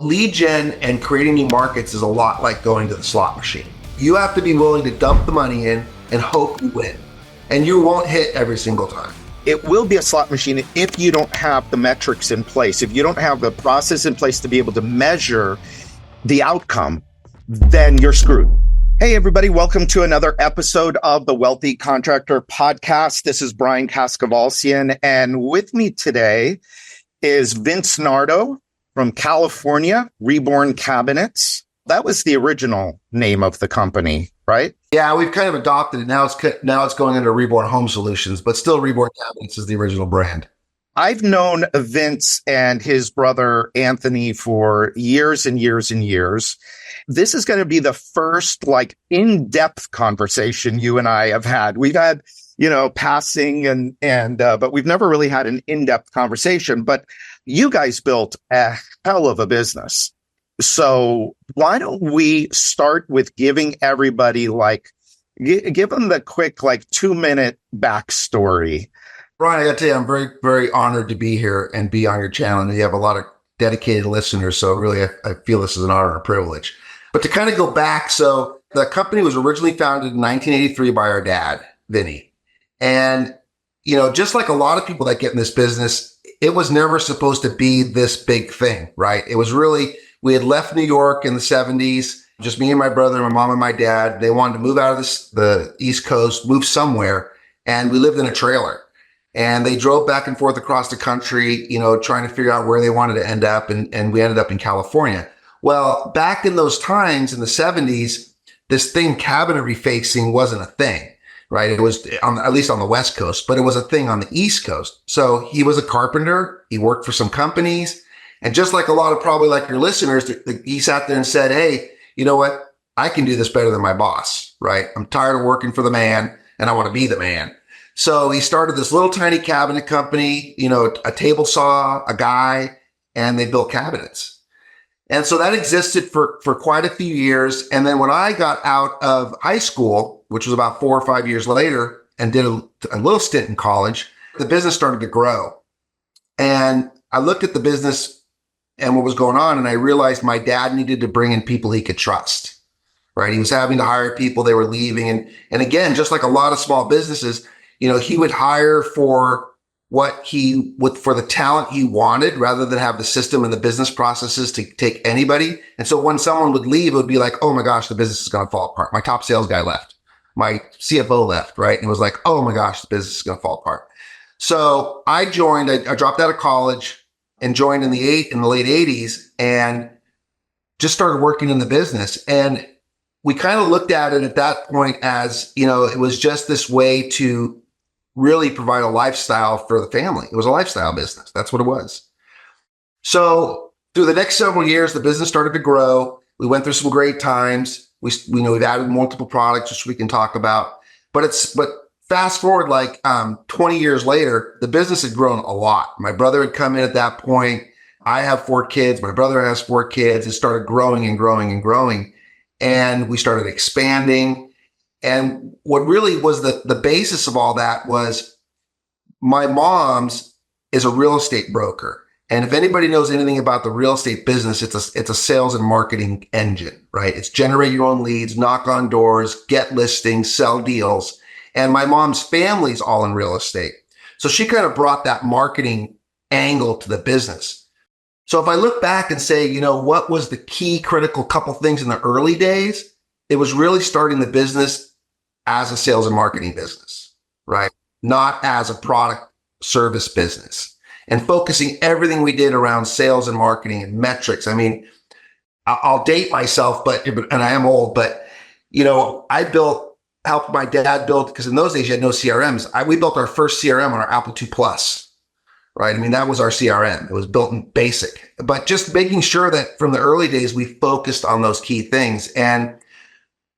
Lead gen and creating new markets is a lot like going to the slot machine. You have to be willing to dump the money in and hope you win. And you won't hit every single time. It will be a slot machine if you don't have the metrics in place. If you don't have the process in place to be able to measure the outcome, then you're screwed. Hey, everybody. Welcome to another episode of the Wealthy Contractor Podcast. This is Brian Kaskavalcian. And with me today is Vince Nardo from California, Reborn Cabinets. That was the original name of the company, right? Yeah, we've kind of adopted it. Now it's going under Reborn Home Solutions, but still Reborn Cabinets is the original brand. I've known Vince and his brother Anthony for years and years and years. This is going to be the first in-depth conversation you and I have had. We've had, passing but we've never really had an in-depth conversation. But you guys built a hell of a business. So why don't we start with giving everybody give them the quick 2-minute backstory. Brian, I got to tell you, I'm very, very honored to be here and be on your channel. And you have a lot of dedicated listeners. So really, I feel this is an honor and a privilege. But to kind of go back, so the company was originally founded in 1983 by our dad, Vinny. And, just like a lot of people that get in this business, it was never supposed to be this big thing, right? It was really, we had left New York in the 70s, just me and my brother, my mom and my dad. They wanted to move out of the East Coast, move somewhere. And we lived in a trailer. And they drove back and forth across the country, trying to figure out where they wanted to end up. And we ended up in California. Well, back in those times in the 70s, this thing, cabinet refacing, wasn't a thing, right? It was at least on the West Coast, but it was a thing on the East Coast. So he was a carpenter. He worked for some companies. And just like a lot of probably like your listeners, he sat there and said, hey, you know what? I can do this better than my boss, right? I'm tired of working for the man and I want to be the man. So he started this little tiny cabinet company, a table saw, a guy, and they built cabinets. And so that existed for quite a few years. And then when I got out of high school, which was about 4 or 5 years later, and did a little stint in college, the business started to grow. And I looked at the business and what was going on, and I realized my dad needed to bring in people he could trust, right? He was having to hire people, they were leaving. And again, just like a lot of small businesses, he would hire for for the talent he wanted rather than have the system and the business processes to take anybody. And so when someone would leave, it would be like, oh my gosh, the business is going to fall apart. My top sales guy left. My CFO left, right? And it was like, oh my gosh, the business is going to fall apart. So I joined, I dropped out of college and joined in the late 80s and just started working in the business. And we kind of looked at it at that point as, it was just this way to really provide a lifestyle for the family. It was a lifestyle business. That's what it was. So through the next several years, the business started to grow. We went through some great times. We've added multiple products, which we can talk about. But fast forward 20 years later, the business had grown a lot. My brother had come in at that point. I have 4 kids. My brother has 4 kids. It started growing and growing and growing. And we started expanding. And what really was the basis of all that was my mom's is a real estate broker. And if anybody knows anything about the real estate business, it's a sales and marketing engine, right? It's generate your own leads, knock on doors, get listings, sell deals. And my mom's family's all in real estate. So she kind of brought that marketing angle to the business. So if I look back and say, what was the key critical couple things in the early days? It was really starting the business as a sales and marketing business, right? Not as a product service business, and focusing everything we did around sales and marketing and metrics. I mean, I'll date myself, and I am old, but helped my dad build, because in those days you had no CRMs. We built our first CRM on our Apple II Plus, right? I mean, that was our CRM. It was built in BASIC, but just making sure that from the early days, we focused on those key things. And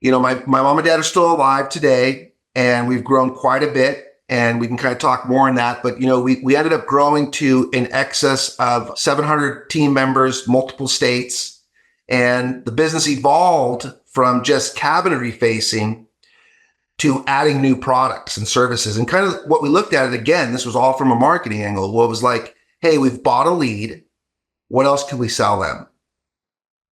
my mom and dad are still alive today, and we've grown quite a bit, and we can kind of talk more on that. But, we ended up growing to in excess of 700 team members, multiple states, and the business evolved from just cabinet refacing to adding new products and services. And kind of what we looked at it again, this was all from a marketing angle. What was like, hey, we've bought a lead. What else can we sell them?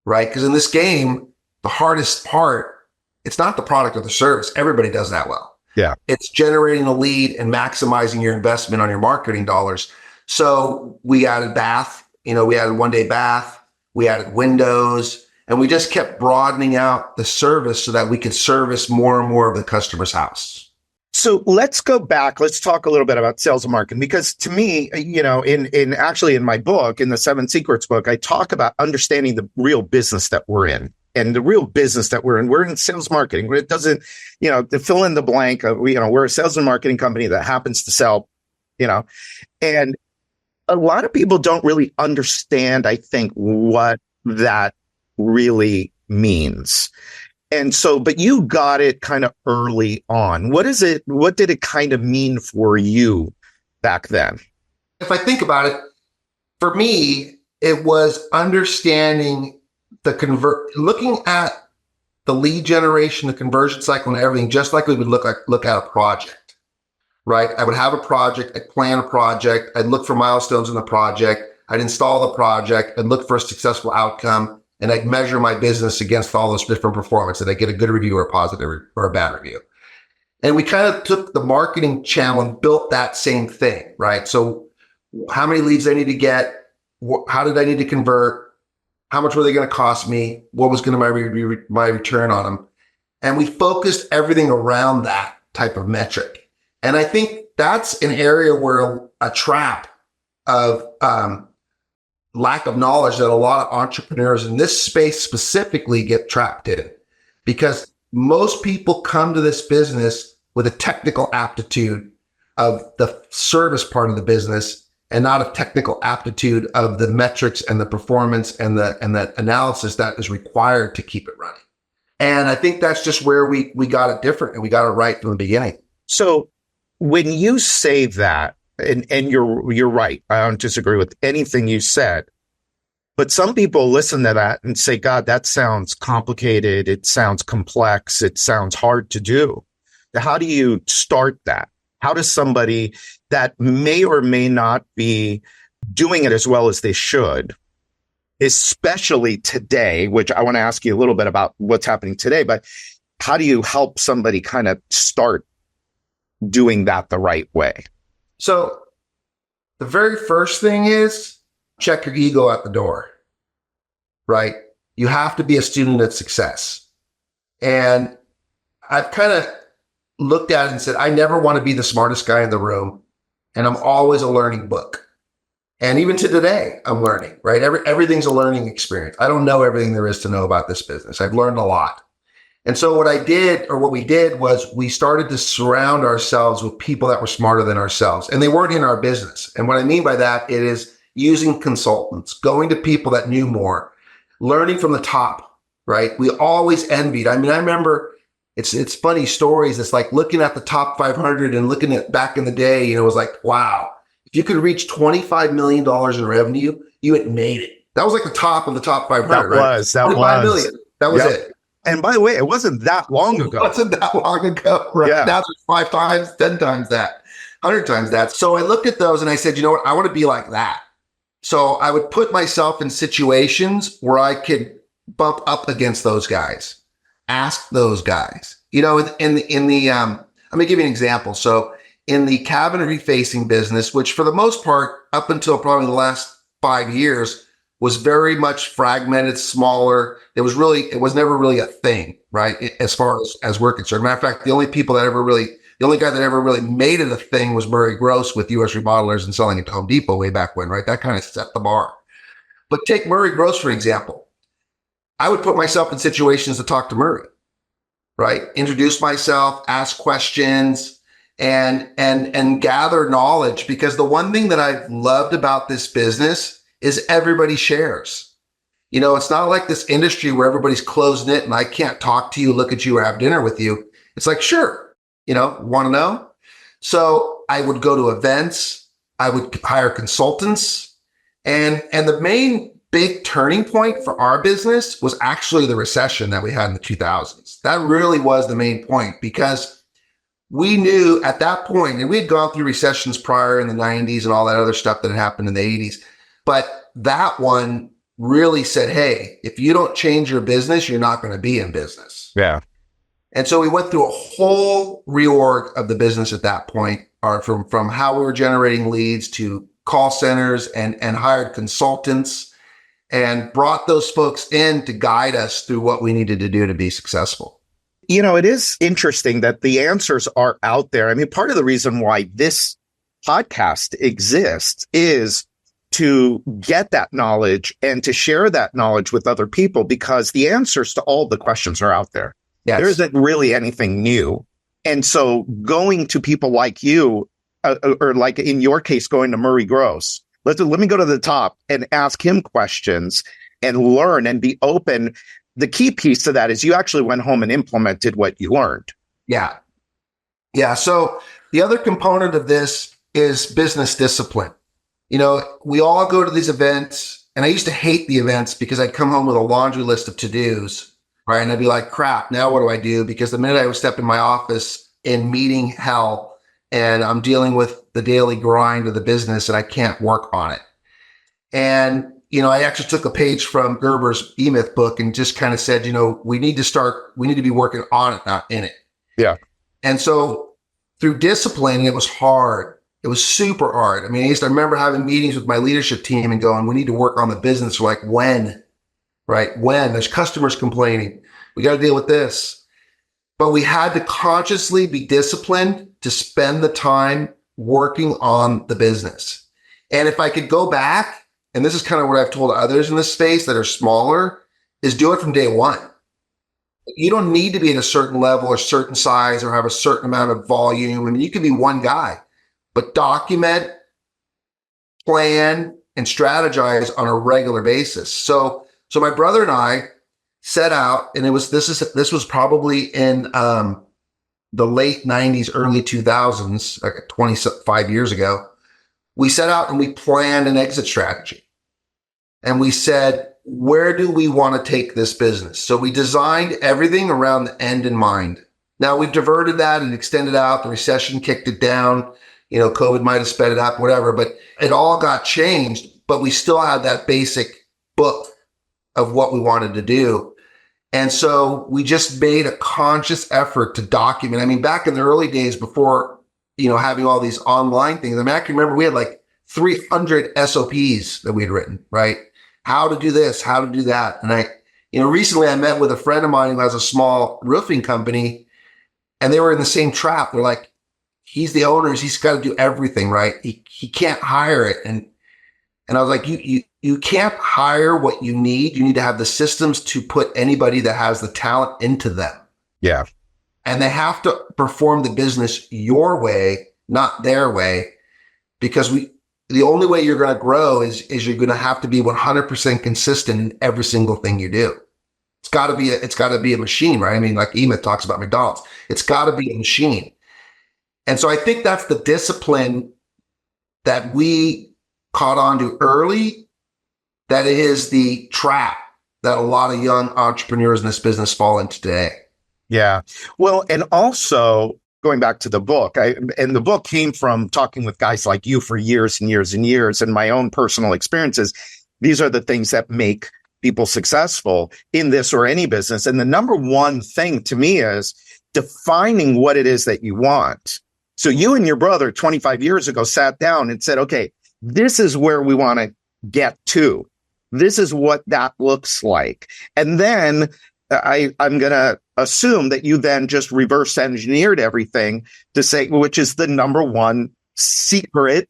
right? Because in this game, the hardest part, it's not the product or the service. Everybody does that well. Yeah. It's generating a lead and maximizing your investment on your marketing dollars. So we added bath, we added one-day bath, we added windows, and we just kept broadening out the service so that we could service more and more of the customer's house. So let's go back. Let's talk a little bit about sales and marketing, because to me, in my book, in the 7 Secrets book, I talk about understanding the real business that we're in. And the real business that we're in sales marketing. It doesn't, to fill in the blank of, we're a sales and marketing company that happens to sell, and a lot of people don't really understand, I think, what that really means. And so, but you got it kind of early on. What did it kind of mean for you back then? If I think about it, for me, it was understanding looking at the lead generation, the conversion cycle and everything, just like we would look at a project, right? I would have a project, I'd plan a project, I'd look for milestones in the project, I'd install the project, I'd look for a successful outcome, and I'd measure my business against all those different performance. Did I get a good review or a positive or a bad review? And we kind of took the marketing channel and built that same thing, right? So how many leads I need to get? How did I need to convert? How much were they going to cost me? What was going to be my return on them? And we focused everything around that type of metric. And I think that's an area where a trap of lack of knowledge that a lot of entrepreneurs in this space specifically get trapped in, because most people come to this business with a technical aptitude of the service part of the business and not a technical aptitude of the metrics and the performance and the analysis that is required to keep it running. And I think that's just where we got it different, and we got it right from the beginning. So when you say that, and you're right, I don't disagree with anything you said, but some people listen to that and say, God, that sounds complicated. It sounds complex. It sounds hard to do. How do you start that? How does somebody that may or may not be doing it as well as they should, especially today, which I want to ask you a little bit about what's happening today, but how do you help somebody kind of start doing that the right way? So the very first thing is check your ego at the door, right? You have to be a student of success. And I've kind of looked at it and said, I never want to be the smartest guy in the room. And I'm always a learning book. And even to today, I'm learning, right? Everything's a learning experience. I don't know everything there is to know about this business. I've learned a lot. And so what we did was we started to surround ourselves with people that were smarter than ourselves. And they weren't in our business. And what I mean by that, it is using consultants, going to people that knew more, learning from the top, right? We always envied. I mean, I remember it's funny stories. It's like looking at the top 500 and looking at back in the day, it was like, wow, if you could reach $25 million in revenue, you had made it. That was like the top of the top 500, that right? Was. That was it. And by the way, it wasn't that long ago. It wasn't that long ago, right? Yeah. Now there's 5 times, 10 times that, 100 times that. So I looked at those and I said, you know what? I want to be like that. So I would put myself in situations where I could bump up against those guys. Ask those guys, I'm going to give you an example. So in the cabinet refacing business, which for the most part, up until probably the last 5 years, was very much fragmented, smaller. It was never really a thing, right? As far as we're concerned. Matter of fact, the only guy that ever really made it a thing was Murray Gross with US Remodelers and selling it to Home Depot way back when, right? That kind of set the bar. But take Murray Gross, for example. I would put myself in situations to talk to Murray, right? Introduce myself, ask questions, and gather knowledge. Because the one thing that I've loved about this business is everybody shares. It's not like this industry where everybody's close-knit and I can't talk to you, look at you, or have dinner with you. It's like, sure, want to know? So I would go to events, I would hire consultants, and the main big turning point for our business was actually the recession that we had in the 2000s. That really was the main point, because we knew at that point, and we had gone through recessions prior in the 90s and all that other stuff that had happened in the 80s, but that one really said, hey, if you don't change your business, you're not going to be in business. Yeah. And so we went through a whole reorg of the business at that point, or from how we were generating leads to call centers and hired consultants and brought those folks in to guide us through what we needed to do to be successful. You know, it is interesting that the answers are out there. I mean, part of the reason why this podcast exists is to get that knowledge and to share that knowledge with other people, because the answers to all the questions are out there. Yes. There isn't really anything new. And so going to people like you, or like in your case, going to Murray Gross, let me go to the top and ask him questions and learn and be open. The key piece to that is you actually went home and implemented what you learned. Yeah. Yeah. So the other component of this is business discipline. You know, we all go to these events, and I used to hate the events because I'd come home with a laundry list of to-dos, right? And I'd be like, crap, now what do I do? Because the minute I would step in my office in meeting hell, and I'm dealing with the daily grind of the business, and I can't work on it. And, you know, I actually took a page from Gerber's E-Myth book and just kind of said, you know, we need to be working on it, not in it. Yeah. And so through discipline, it was hard. It was super hard. I mean, I remember having meetings with my leadership team and going, we need to work on the business. We're like, when? Right? When? There's customers complaining. We got to deal with this. But we had to consciously be disciplined to spend the time working on the business. And if I could go back, and this is kind of what I've told others in this space that are smaller, is do it from day one. You don't need to be at a certain level or certain size or have a certain amount of volume. I mean, you can be one guy, but document, plan, and strategize on a regular basis. So my brother and I set out, and this was probably in the late 90s, early 2000s, like 25 years ago. We set out and we planned an exit strategy. And we said, where do we want to take this business? So we designed everything around the end in mind. Now we've diverted that and extended out. The recession kicked it down. You know, COVID might have sped it up, whatever, but it all got changed. But we still had that basic book of what we wanted to do. And so we just made a conscious effort to document. I mean, back in the early days before, you know, having all these online things, I mean, I can remember we had like 300 SOPs that we had written, right? How to do this, how to do that. And recently I met with a friend of mine who has a small roofing company, and they were in the same trap. They're like, he's the owner, he's got to do everything, right? He can't hire it. And I was like, you can't hire what you need. You need to have the systems to put anybody that has the talent into them. Yeah. And they have to perform the business your way, not their way, because the only way you're going to grow is you're going to have to be 100% consistent in every single thing you do. It's got to be a machine, right? I mean, like E-Myth talks about McDonald's. It's got to be a machine. And so I think that's the discipline that we caught on to early. That is the trap that a lot of young entrepreneurs in this business fall into today. Yeah. Well, and also going back to the book, and the book came from talking with guys like you for years and years and years, and my own personal experiences. These are the things that make people successful in this or any business. And the number one thing to me is defining what it is that you want. So you and your brother 25 years ago sat down and said, okay, this is where we want to get to. This is what that looks like. And then I'm going to assume that you then just reverse engineered everything to say, which is the number one secret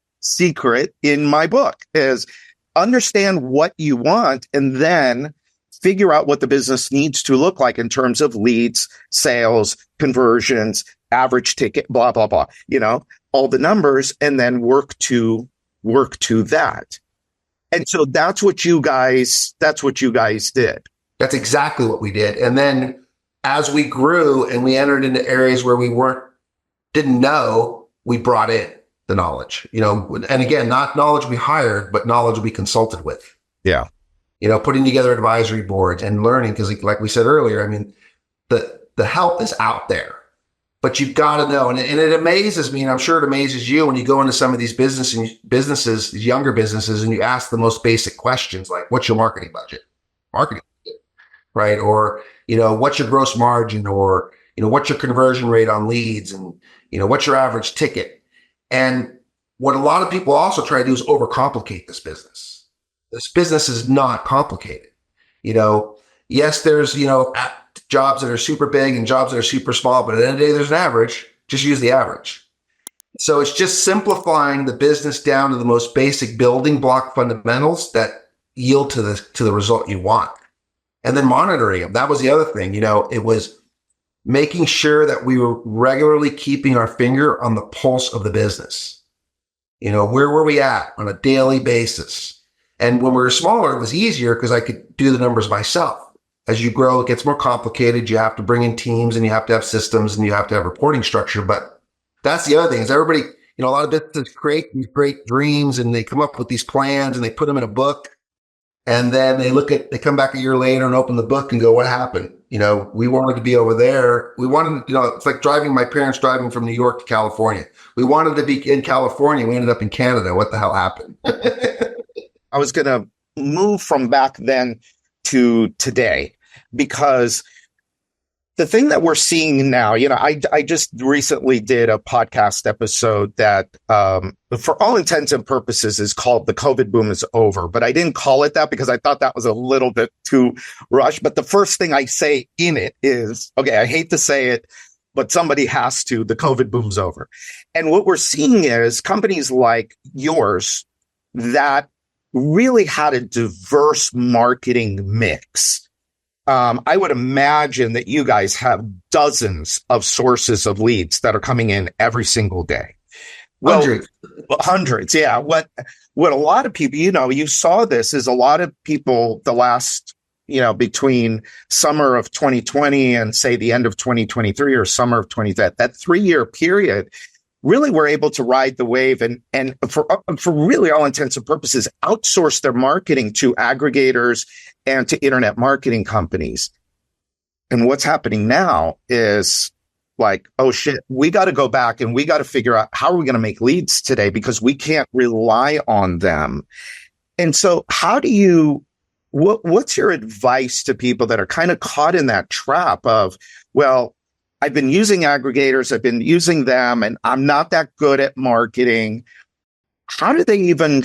in my book, is understand what you want and then figure out what the business needs to look like in terms of leads, sales, conversions, average ticket, blah, blah, blah, all the numbers, and then work to that. And so that's what you guys did. That's exactly what we did. And then as we grew and we entered into areas where we didn't know, we brought in the knowledge, and again, not knowledge we hired, but knowledge we consulted with. Yeah. Putting together advisory boards and learning, because like we said earlier, I mean, the help is out there, but you've got to know. And it amazes me, and I'm sure it amazes you when you go into some of these businesses, these younger businesses, and you ask the most basic questions like, what's your marketing budget? Marketing budget, right? Or, what's your gross margin? Or, what's your conversion rate on leads? And, what's your average ticket? And what a lot of people also try to do is overcomplicate this business. This business is not complicated. Yes, there's, jobs that are super big and jobs that are super small, but at the end of the day, there's an average. Just use the average. So it's just simplifying the business down to the most basic building block fundamentals that yield to the result you want. And then monitoring them. That was the other thing. It was making sure that we were regularly keeping our finger on the pulse of the business. Where were we at on a daily basis? And when we were smaller, it was easier because I could do the numbers myself. As you grow, it gets more complicated. You have to bring in teams and you have to have systems and you have to have reporting structure. But that's the other thing is everybody, a lot of businesses create these great dreams and they come up with these plans and they put them in a book. And then they come back a year later and open the book and go, what happened? We wanted to be over there. We wanted, it's like my parents driving from New York to California. We wanted to be in California. We ended up in Canada. What the hell happened? I was going to move from back then to today, because the thing that we're seeing now, I just recently did a podcast episode that, for all intents and purposes, is called "The COVID Boom is Over." But I didn't call it that because I thought that was a little bit too rushed. But the first thing I say in it is, okay, I hate to say it, but somebody has to. The COVID boom's over. And what we're seeing is companies like yours that really had a diverse marketing mix. I would imagine that you guys have dozens of sources of leads that are coming in every single day. Well, hundreds. Yeah. What a lot of people, you saw this is a lot of people the last, between summer of 2020 and say the end of 2023 or summer of 20, that 3-year period, really were able to ride the wave and for really all intents and purposes, outsource their marketing to aggregators and to internet marketing companies. And what's happening now is like, oh shit, we got to go back and we got to figure out how are we going to make leads today because we can't rely on them. And so what's your advice to people that are kind of caught in that trap of, well, I've been using aggregators, I've been using them, and I'm not that good at marketing. How do they even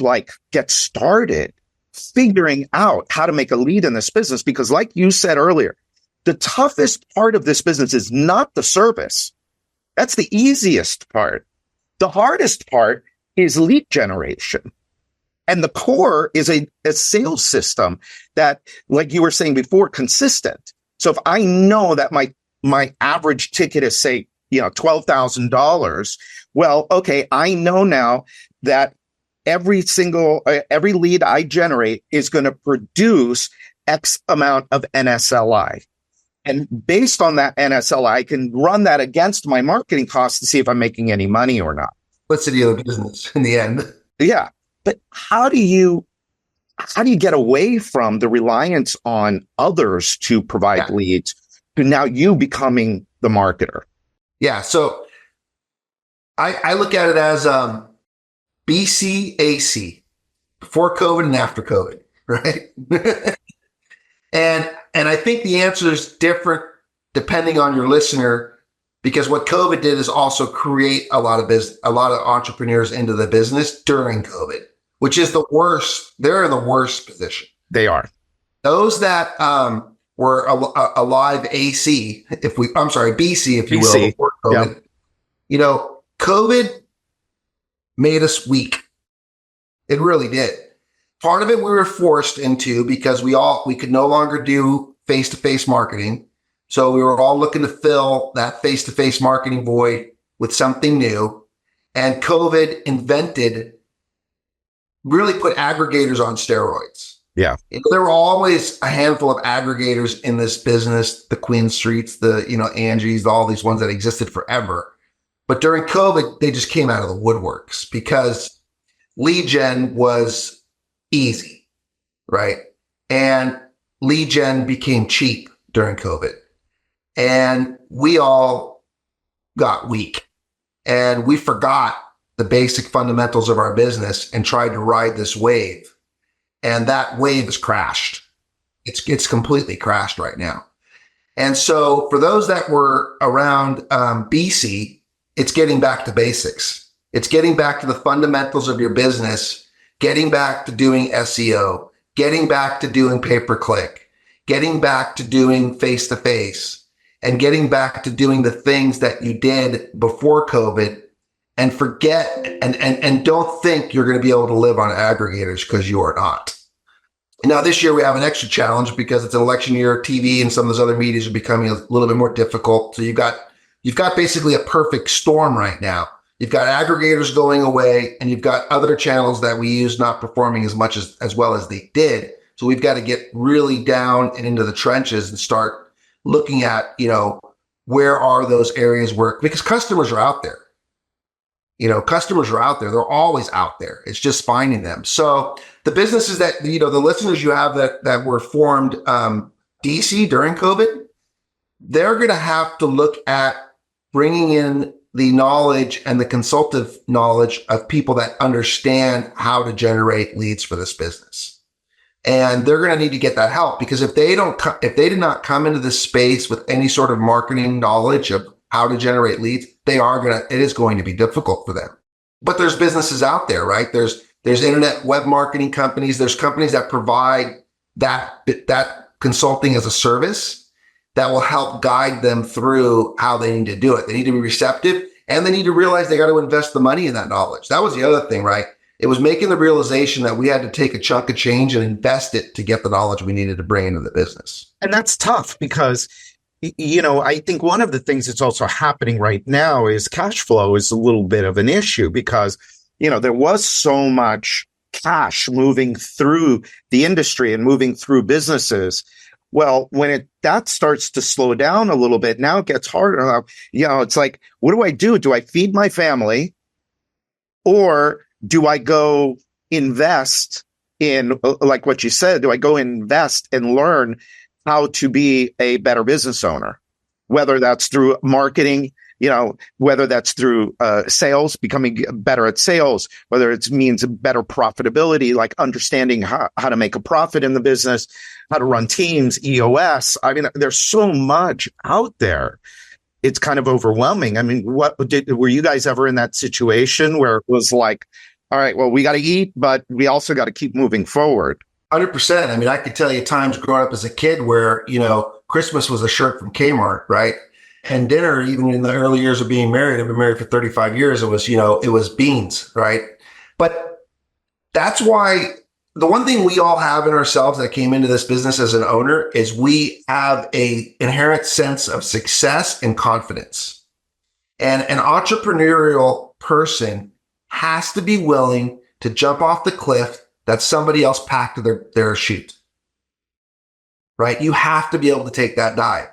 get started figuring out how to make a lead in this business? Because like you said earlier, the toughest part of this business is not the service. That's the easiest part. The hardest part is lead generation. And the core is a sales system that, like you were saying before, consistent. So if I know that my average ticket is, say, $12,000. Well, okay, I know now that every lead I generate is going to produce X amount of NSLI. And based on that NSLI, I can run that against my marketing costs to see if I'm making any money or not. What's the deal with business in the end? Yeah. But how do you get away from the reliance on others to provide leads to now you becoming the marketer? Yeah. So I look at it as BCAC, before COVID and after COVID, right? And I think the answer is different depending on your listener, because what COVID did is also create a lot of entrepreneurs into the business during COVID, which is the worst. They're in the worst position. They are. Those that were alive BC, if you will, before COVID. Yep. COVID made us weak. It really did. Part of it we were forced into because we could no longer do face-to-face marketing. So we were all looking to fill that face-to-face marketing void with something new. And COVID really put aggregators on steroids. Yeah. There were always a handful of aggregators in this business, the Queen Streets, the, Angie's, all these ones that existed forever. But during COVID, they just came out of the woodworks because lead gen was easy, right? And lead gen became cheap during COVID. And we all got weak and we forgot the basic fundamentals of our business and tried to ride this wave. And that wave has crashed. It's completely crashed right now. And so for those that were around BC, it's getting back to basics. It's getting back to the fundamentals of your business, getting back to doing SEO, getting back to doing pay-per-click, getting back to doing face-to-face, and getting back to doing the things that you did before COVID, and forget and don't think you're going to be able to live on aggregators, because you are not. Now, this year we have an extra challenge because it's an election year. TV and some of those other medias are becoming a little bit more difficult. So you've got basically a perfect storm right now. You've got aggregators going away, and you've got other channels that we use not performing as much as well as they did. So we've got to get really down and into the trenches and start looking at, where are those areas where, because customers are out there. Customers are out there. They're always out there. It's just finding them. So the businesses that, the listeners you have that were formed DC during COVID, they're going to have to look at bringing in the knowledge and the consultative knowledge of people that understand how to generate leads for this business. And they're going to need to get that help, because if they did not come into this space with any sort of marketing knowledge of how to generate leads, it is going to be difficult for them. But there's businesses out there, right? There's internet web marketing companies. There's companies that provide that consulting as a service that will help guide them through how they need to do it. They need to be receptive, and they need to realize they got to invest the money in that knowledge. That was the other thing, right? It was making the realization that we had to take a chunk of change and invest it to get the knowledge we needed to bring into the business. And that's tough because, I think one of the things that's also happening right now is cash flow is a little bit of an issue because, there was so much cash moving through the industry and moving through businesses. Well, when that starts to slow down a little bit, now it gets harder. It's like, what do I do? Do I feed my family, or do I go invest in, like what you said, do I go invest and learn how to be a better business owner, whether that's through marketing, whether that's through sales, becoming better at sales, whether it means better profitability, like understanding how to make a profit in the business, how to run teams, EOS. I mean, there's so much out there. It's kind of overwhelming. I mean, were you guys ever in that situation where it was like, all right, well, we got to eat, but we also got to keep moving forward? 100%. I mean, I could tell you times growing up as a kid where, Christmas was a shirt from Kmart, right? And dinner, even in the early years of being married, I've been married for 35 years, it was beans, right? But that's why the one thing we all have in ourselves that came into this business as an owner is we have a inherent sense of success and confidence. And an entrepreneurial person has to be willing to jump off the cliff that somebody else packed their chute, right? You have to be able to take that dive.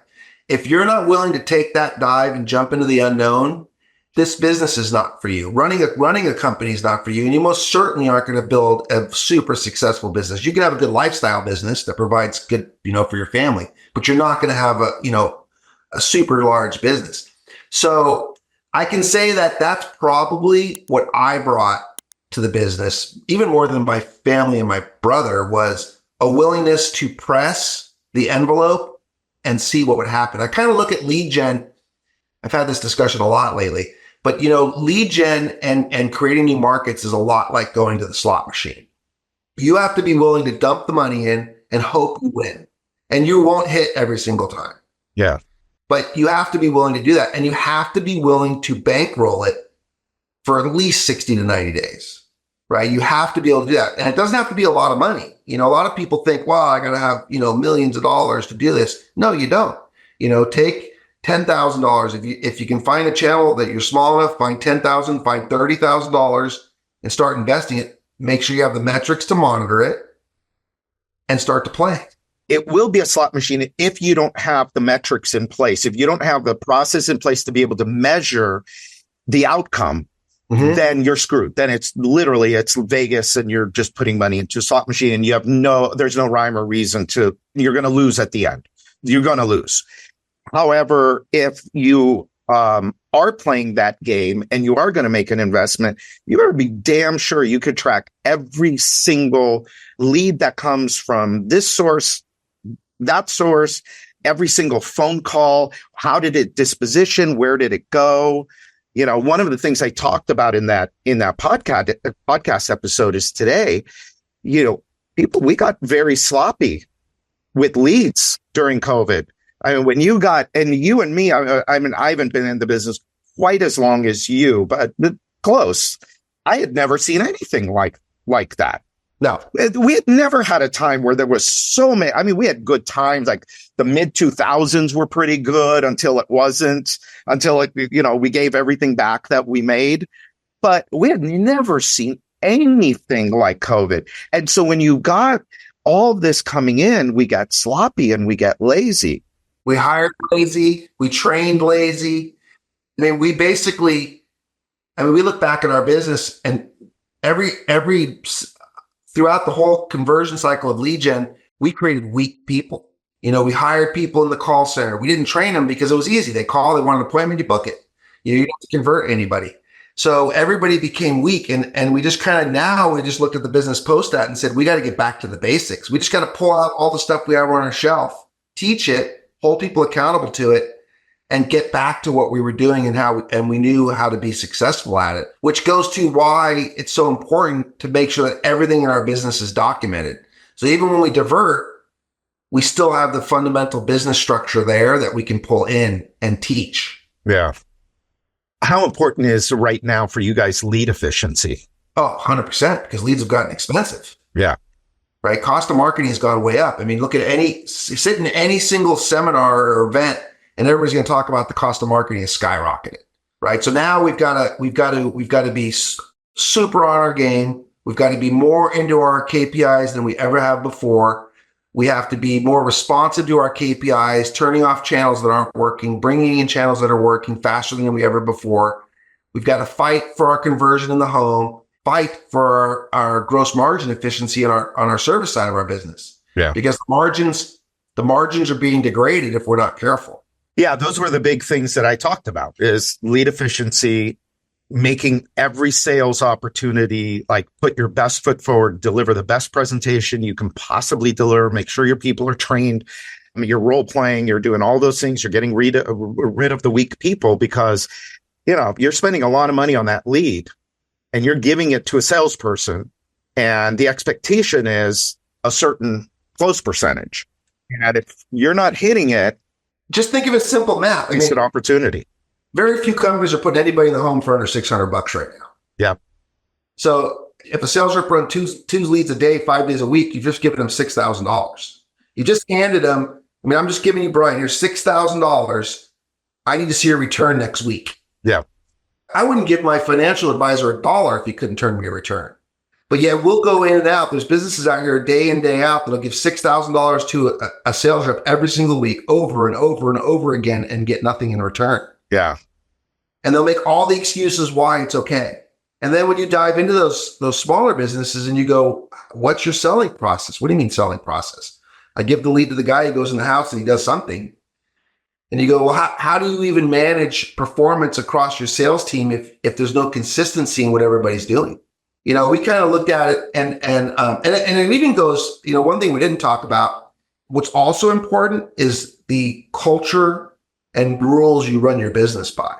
If you're not willing to take that dive and jump into the unknown, this business is not for you. Running a company is not for you. And you most certainly aren't going to build a super successful business. You can have a good lifestyle business that provides good, for your family, but you're not going to have a super large business. So I can say that that's probably what I brought to the business, even more than my family and my brother, was a willingness to press the envelope and see what would happen. I kind of look at lead gen. I've had this discussion a lot lately, but lead gen and creating new markets is a lot like going to the slot machine. You have to be willing to dump the money in and hope you win. And you won't hit every single time. Yeah. But you have to be willing to do that. And you have to be willing to bankroll it for at least 60 to 90 days, right? You have to be able to do that. And it doesn't have to be a lot of money. A lot of people think, well, I got to have, millions of dollars to do this. No, you don't. Take $10,000. If you can find a channel that you're small enough, find $10,000, find $30,000 and start investing it. Make sure you have the metrics to monitor it and start to play. It will be a slot machine if you don't have the metrics in place. If you don't have the process in place to be able to measure the outcome, then you're screwed. Then it's Vegas and you're just putting money into a slot machine and there's no rhyme or reason you're going to lose at the end. You're going to lose. However, if you are playing that game and you are going to make an investment, you better be damn sure you could track every single lead that comes from this source, that source, every single phone call. How did it disposition? Where did it go? You know, one of the things I talked about in that podcast episode is today, you know, we got very sloppy with leads during COVID. I mean, when you got, and you and me, I mean, I haven't been in the business quite as long as you, but close. I had never seen anything like that. No, we had never had a time where there was so many. I mean, we had good times, like the mid 2000s were pretty good until it wasn't, until it, you know, we gave everything back that we made, but we had never seen anything like COVID. And so when you got all this coming in, we got sloppy and we got lazy. we hired lazy, we trained lazy. I mean, we look back at our business and throughout the whole conversion cycle of lead gen, we created weak people. You know, we hired people in the call center. We didn't train them because it was easy. They call, they want an appointment, you book it. You don't have to convert anybody. So everybody became weak. And we just we just looked at the business post that and said, we got to get back to the basics. We just got to pull out all the stuff we have on our shelf, teach it, hold people accountable to it, and get back to what we were doing and we knew how to be successful at it, which goes to why it's so important to make sure that everything in our business is documented. So even when we divert, we still have the fundamental business structure there that we can pull in and teach. Yeah. How important is right now for you guys lead efficiency? Oh, 100%, because leads have gotten expensive. Yeah. Right. Cost of marketing has gone way up. I mean, look at sit in any single seminar or event, and everybody's going to talk about the cost of marketing has skyrocketed. Right. So now we've got to be super on our game. We've got to be more into our KPIs than we ever have before. We have to be more responsive to our KPIs, turning off channels that aren't working, bringing in channels that are working faster than we ever before. We've got to fight for our conversion in the home, fight for our gross margin efficiency on our service side of our business. Yeah. Because the margins are being degraded if we're not careful. Yeah, those were the big things that I talked about is lead efficiency, making every sales opportunity, like put your best foot forward, deliver the best presentation you can possibly deliver, make sure your people are trained. I mean, you're role playing, you're doing all those things, you're getting rid of the weak people because, you know, you're spending a lot of money on that lead and you're giving it to a salesperson and the expectation is a certain close percentage. And if you're not hitting it, just think of it simple math. It's an opportunity. Very few companies are putting anybody in the home for under $600 right now. Yeah. So if a sales rep runs two leads a day, 5 days a week, you've just given them $6,000. You just handed them. I mean, I'm just giving you, Brian, here's $6,000. I need to see a return next week. Yeah. I wouldn't give my financial advisor $1 if he couldn't turn me a return. But yeah, we'll go in and out. There's businesses out here day in, day out that'll give $6,000 to a sales rep every single week over and over and over again and get nothing in return. Yeah. And they'll make all the excuses why it's okay. And then when you dive into those smaller businesses and you go, what's your selling process? What do you mean selling process? I give the lead to the guy who goes in the house and he does something. And you go, well, how do you even manage performance across your sales team if there's no consistency in what everybody's doing? You know, we kind of looked at it and it even goes, you know, one thing we didn't talk about, what's also important is the culture and rules you run your business by.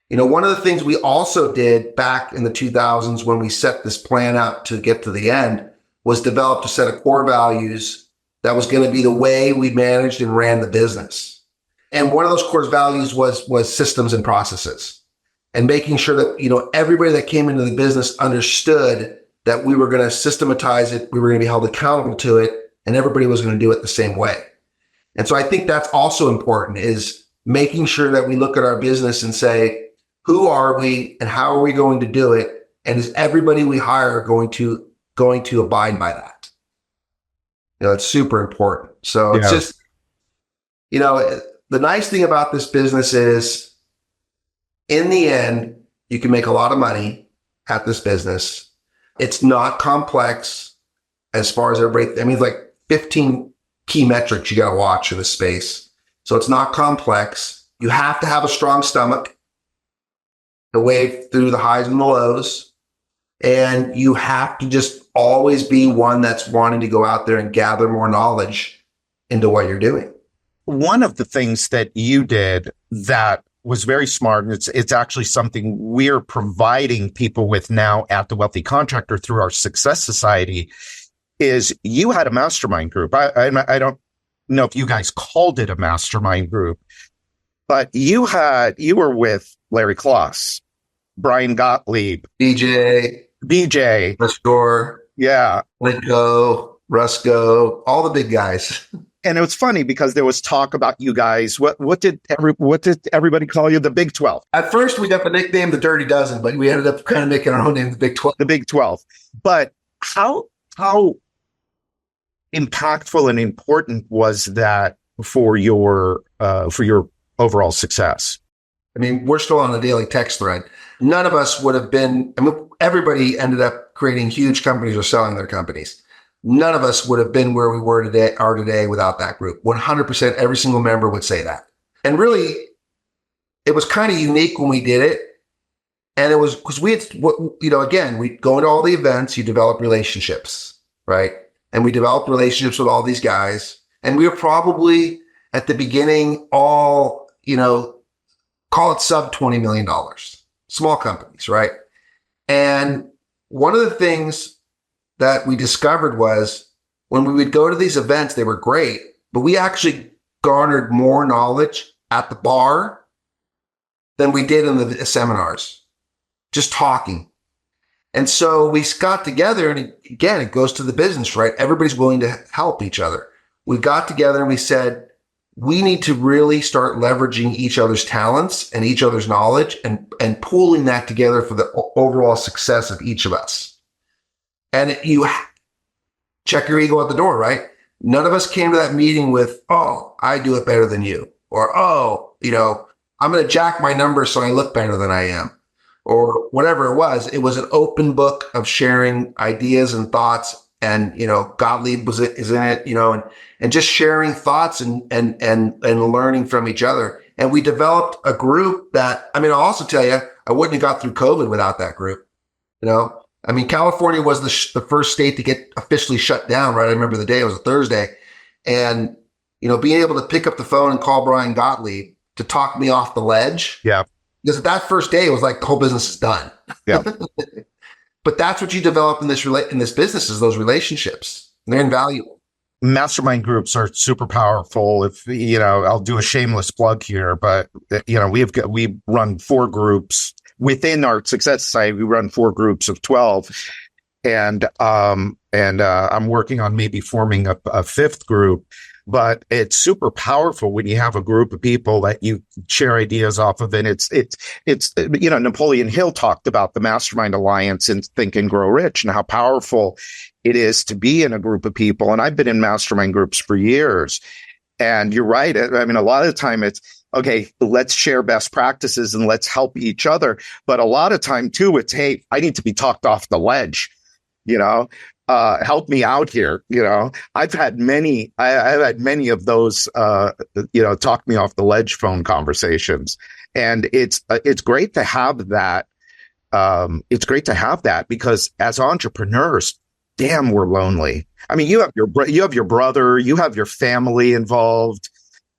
You know, one of the things we also did back in the 2000s when we set this plan out to get to the end was develop a set of core values that was going to be the way we managed and ran the business. And one of those core values was systems and processes and making sure that, you know, everybody that came into the business understood that we were going to systematize it. We were going to be held accountable to it and everybody was going to do it the same way. And so I think that's also important is making sure that we look at our business and say, who are we and how are we going to do it? And is everybody we hire going to abide by that? You know, it's super important. So It's just, you know, the nice thing about this business is in the end, you can make a lot of money at this business. It's not complex as far as everybody, I mean, like 15 key metrics you got to watch in the space. So it's not complex. You have to have a strong stomach to wade through the highs and the lows. And you have to just always be one that's wanting to go out there and gather more knowledge into what you're doing. One of the things that you did that was very smart, and it's actually something we're providing people with now at the Wealthy Contractor through our Success Society, is you had a mastermind group. I don't know if you guys called it a mastermind group, but you were with Larry Kloss, Brian Gottlieb, BJ, BJ, yeah, Linko, Rusco, all the big guys. And it was funny because there was talk about you guys. What did everybody call you? The Big 12. At first, we got the nickname the Dirty Dozen, but we ended up kind of making our own name, the Big 12. The Big 12. But how impactful and important was that for your overall success? I mean, we're still on a daily text thread. None of us would have been. I mean, everybody ended up creating huge companies or selling their companies. None of us would have been where we are today without that group. 100%, every single member would say that. And really, it was kind of unique when we did it. And it was because again, we go into all the events, you develop relationships, right? And we developed relationships with all these guys. And we were probably at the beginning all, call it sub $20 million, small companies, right? And one of the things that we discovered was when we would go to these events, they were great, but we actually garnered more knowledge at the bar than we did in the seminars, just talking. And so we got together, and again, it goes to the business, right? Everybody's willing to help each other. We got together and we said, we need to really start leveraging each other's talents and each other's knowledge and pooling that together for the overall success of each of us. And you check your ego at the door, right? None of us came to that meeting with, oh, I do it better than you. Or, oh, I'm going to jack my numbers so I look better than I am. Or whatever it was. It was an open book of sharing ideas and thoughts. And, Gottlieb is in it, and just sharing thoughts and learning from each other. And we developed a group that, I'll also tell you, I wouldn't have got through COVID without that group, California was the first state to get officially shut down, right? I remember the day, it was a Thursday. And, being able to pick up the phone and call Brian Gottlieb to talk me off the ledge. Yeah. Because that first day, it was like the whole business is done. Yeah. But that's what you develop in this business is those relationships. They're invaluable. Mastermind groups are super powerful. If, I'll do a shameless plug here, but, we run 4 groups. Within our Success Society, we run 4 groups of 12, and I'm working on maybe forming a 5th group. But it's super powerful when you have a group of people that you share ideas off of. And it's Napoleon Hill talked about the Mastermind Alliance and Think and Grow Rich and how powerful it is to be in a group of people. And I've been in mastermind groups for years. And you're right. A lot of the time it's, okay, let's share best practices and let's help each other. But a lot of time too, it's, hey, I need to be talked off the ledge, help me out here. I've had many of those, talk me off the ledge phone conversations. And it's great to have that. It's great to have that because as entrepreneurs, damn, we're lonely. You have your brother, you have your family involved.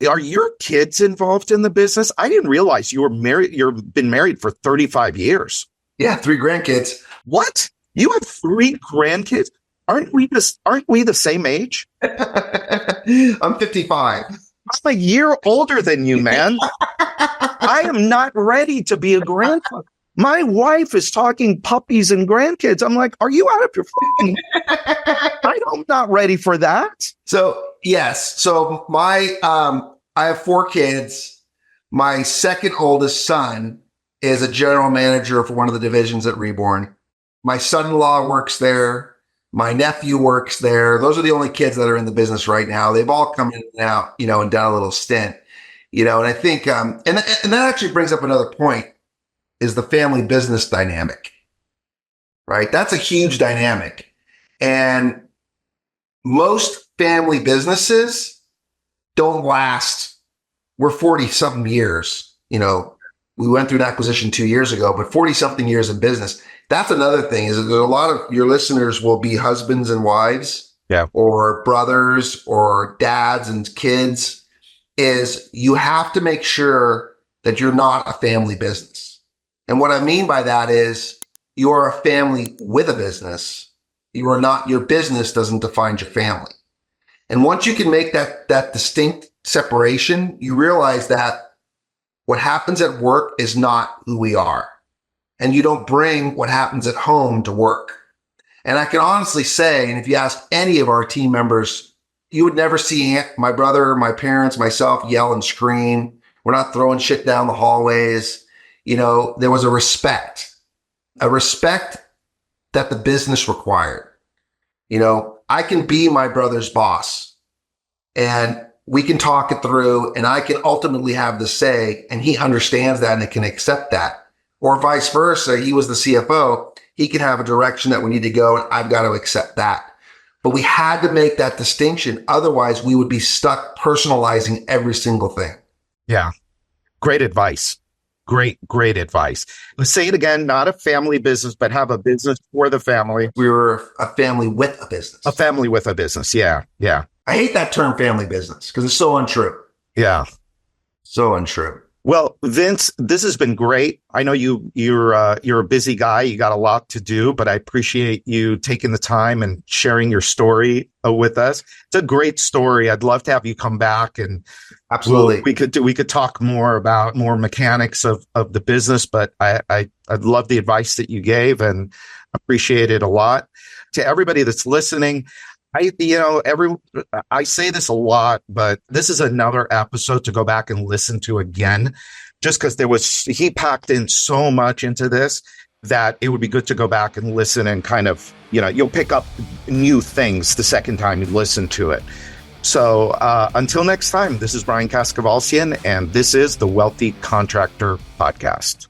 Are your kids involved in the business? I didn't realize you were married. You've been married for 35 years. Yeah. 3 grandkids. What? You have 3 grandkids? Aren't we the same age? I'm 55. I'm a year older than you, man. I am not ready to be a grandfather. My wife is talking puppies and grandkids. I'm like, are you out of your fucking? I'm not ready for that. So yes. So I have 4 kids. My second oldest son is a general manager for one of the divisions at Reborn. My son-in-law works there. My nephew works there. Those are the only kids that are in the business right now. They've all come in and out, and done a little stint, and I think, and that actually brings up another point is the family business dynamic, right? That's a huge dynamic. And most family businesses don't last we're 40 something years, we went through an acquisition 2 years ago, but 40 something years in business. That's another thing is that a lot of your listeners will be husbands and wives, or brothers or dads and kids. Is you have to make sure that you're not a family business. And what I mean by that is you're a family with a business. You are not, your business doesn't define your family. And once you can make that distinct separation, you realize that what happens at work is not who we are. And you don't bring what happens at home to work. And I can honestly say, and if you ask any of our team members, you would never see my brother, my parents, myself yell and scream. We're not throwing shit down the hallways. There was a respect that the business required. I can be my brother's boss and we can talk it through and I can ultimately have the say and he understands that and it can accept that. Or vice versa. He was the CFO. He can have a direction that we need to go and I've got to accept that. But we had to make that distinction. Otherwise, we would be stuck personalizing every single thing. Yeah. Great advice. Great advice. Let's say it again, not a family business, but have a business for the family. We were a family with a business. A family with a business. Yeah. I hate that term family business because it's so untrue. Yeah. So untrue. Well, Vince, this has been great. I know you're a busy guy. You got a lot to do, but I appreciate you taking the time and sharing your story with us. It's a great story. I'd love to have you come back and absolutely we could talk more about more mechanics of the business, but I'd love the advice that you gave and appreciate it a lot. To everybody that's listening, I say this a lot, but this is another episode to go back and listen to again, just because he packed in so much into this that it would be good to go back and listen and kind of, you'll pick up new things the second time you listen to it. So until next time, this is Brian Kaskavalcian, and this is the Wealthy Contractor Podcast.